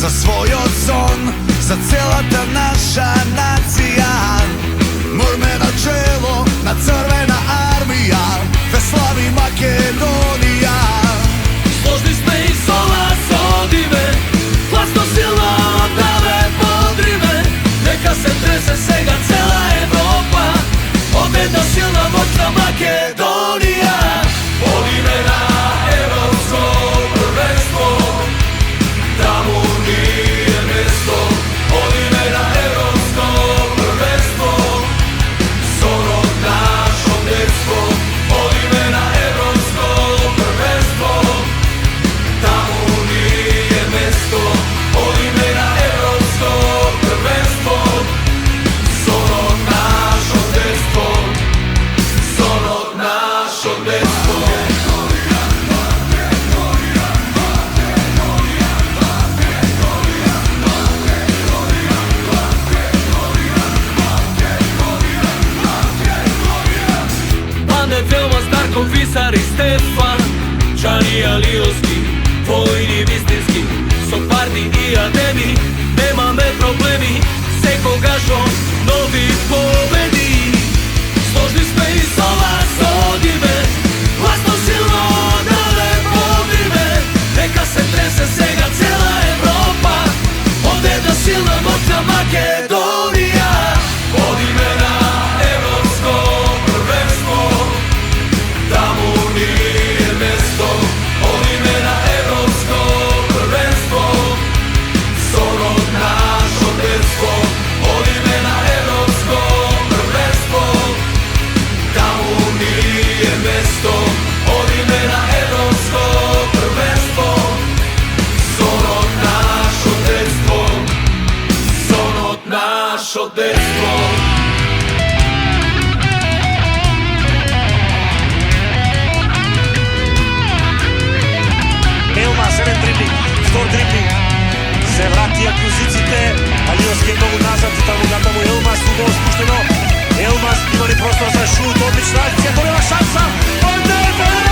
За својот сон, за целата наша нација. Мрме на чело на црвена армија, ве слави Македонија. Сложни сме и со вас одиме, гласно силно да ве бодриме. Нека се тресе сега цела Европа од една силна моќна Македонија. Одиме на европско првенство, таму ни е место. Одиме на европско првенство, сон од нашо детство. Одиме на европско првенство, таму ни е место. Одиме на европско првенство, сон од нашо детство. Сон од нашо детство. Велма Старков, Висар и Стефан, Джани Алиовски, војни вистински. Со парти и адеми немаме проблеми, секогашно нови победи. Сложни сме и со вас одиме, гласно силно да ве бодриме. Нека се тресе сега цела Европа од една силна моќна Македонија. Одиме на европско првенство, таму ни е место. Одиме на европско првенство, сон од нашо детство. Одиме на европско првенство, таму ни е место. Одиме на европско првенство, сон од нашо детство. Сон од нашо детство. Елма, 7 дриблинг, втор дриблинг. Се вратија крузиците, Алиовски е многу назад, таму натаму Елмас, убаво спуштено. Елмас има ли простор за шут, одлична акција, добива шанса.